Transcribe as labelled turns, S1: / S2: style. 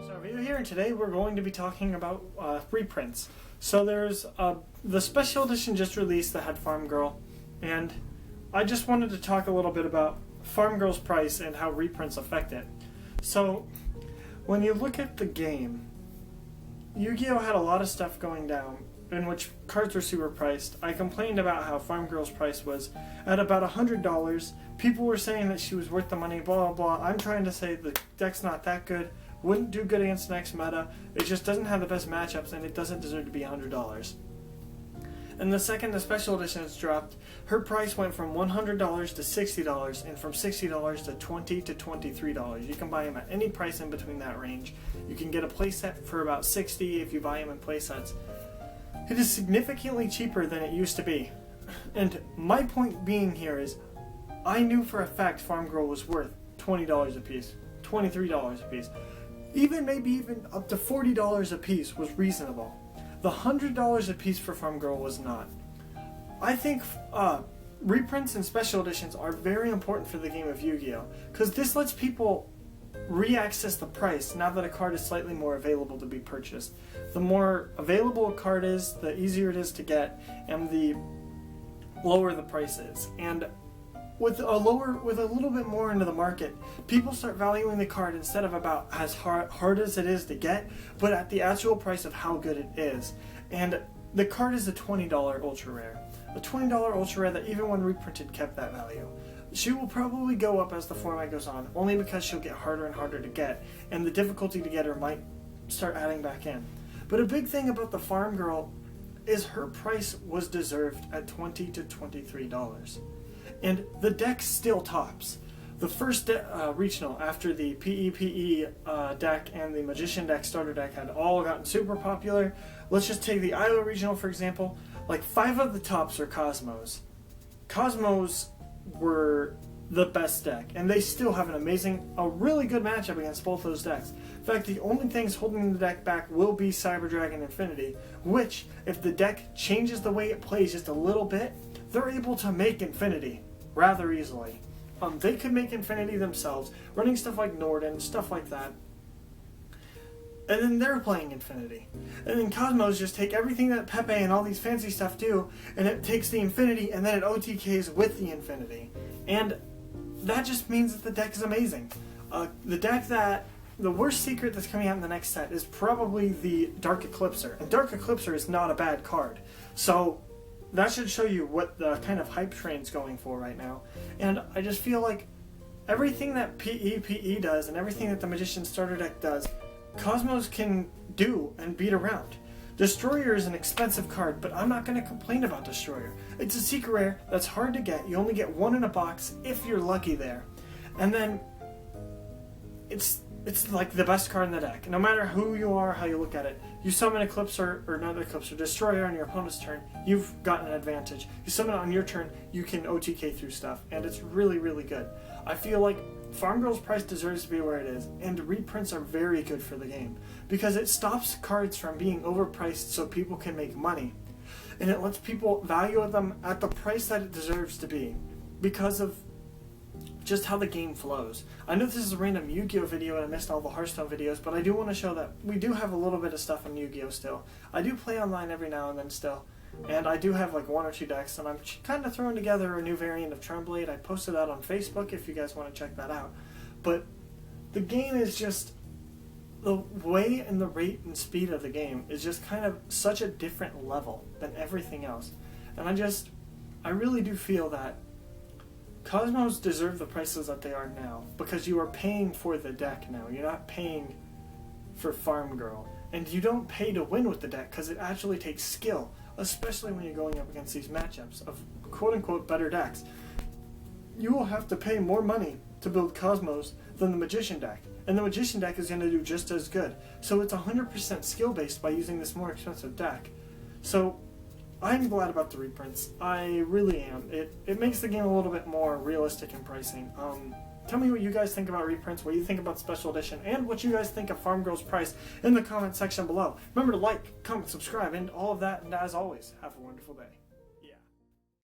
S1: So Review here, and today we're going to be talking about reprints. So there's the special edition just released that had Farmgirl, and I just wanted to talk a little bit about Farmgirl's price and how reprints affect it. So when you look at the game, Yu-Gi-Oh! Had a lot of stuff going down in which cards were super priced. I complained about how Farmgirl's price was at about $100. People were saying that she was worth the money, blah blah blah. I'm trying to say the deck's not that good, wouldn't do good against next meta, it just doesn't have the best matchups, and it doesn't deserve to be $100. And the second the special edition is dropped, her price went from $100 to $60, and from $60 to $20 to $23. You can buy them at any price in between that range. You can get a playset for about $60 if you buy them in playsets. It is significantly cheaper than it used to be. And my point being here is, I knew for a fact Farmgirl was worth $20 a piece, $23 a piece. Maybe even up to $40 a piece was reasonable. The $100 a piece for Farmgirl was not. I think reprints and special editions are very important for the game of Yu-Gi-Oh! Because this lets people re-access the price now that a card is slightly more available to be purchased. The more available a card is, the easier it is to get, and the lower the price is. And with a little bit more into the market, people start valuing the card instead of about as hard as it is to get, but at the actual price of how good it is. And the card is a $20 ultra rare. A $20 ultra rare that even when reprinted kept that value. She will probably go up as the format goes on, only because she'll get harder and harder to get, and the difficulty to get her might start adding back in. But a big thing about the Farmgirl is her price was deserved at $20 to $23. And the deck still tops. The first regional after the PEPE deck and the Magician deck starter deck had all gotten super popular. Let's just take the Iowa regional for example. Like 5 of the tops are Cosmos. Cosmos were the best deck, and they still have a really good matchup against both those decks. In fact, the only things holding the deck back will be Cyber Dragon Infinity, which, if the deck changes the way it plays just a little bit, they're able to make Infinity rather easily. They could make Infinity themselves, running stuff like Norden, stuff like that. And then they're playing Infinity. And then Cosmos just take everything that Pepe and all these fancy stuff do, and it takes the Infinity, and then it OTKs with the Infinity. And that just means that the deck is amazing. The worst secret that's coming out in the next set is probably the Dark Eclipser. And Dark Eclipser is not a bad card. So that should show you what the kind of hype train's going for right now. And I just feel like everything that PEPE does and everything that the Magician starter deck does, Cosmos can do and beat around. Destroyer is an expensive card, but I'm not going to complain about Destroyer. It's a secret rare that's hard to get. You only get one in a box if you're lucky there. And then it's like the best card in the deck. No matter who you are, how you look at it. You summon Eclipser, or not Eclipser, Destroyer on your opponent's turn, you've got an advantage. You summon it on your turn, you can OTK through stuff, and it's really, really good. I feel like Farmgirl's price deserves to be where it is, and reprints are very good for the game, because it stops cards from being overpriced so people can make money, and it lets people value them at the price that it deserves to be, because of just how the game flows. I know this is a random Yu-Gi-Oh video and I missed all the Hearthstone videos, but I do want to show that we do have a little bit of stuff in Yu-Gi-Oh still. I do play online every now and then still, and I do have like 1 or 2 decks, and I'm kind of throwing together a new variant of Tremblade. I posted that on Facebook if you guys want to check that out. But the game is just, the way and the rate and speed of the game is just kind of such a different level than everything else. And I really do feel that Cosmos deserve the prices that they are now, because you are paying for the deck now. You're not paying for Farmgirl. And you don't pay to win with the deck, because it actually takes skill, especially when you're going up against these matchups of quote-unquote better decks. You will have to pay more money to build Cosmos than the Magician deck, and the Magician deck is going to do just as good. So it's 100% skill-based by using this more expensive deck. So I'm glad about the reprints. I really am. It makes the game a little bit more realistic in pricing. Tell me what you guys think about reprints, what you think about special edition, and what you guys think of Farmgirl's price in the comment section below. Remember to like, comment, subscribe, and all of that, and as always, have a wonderful day.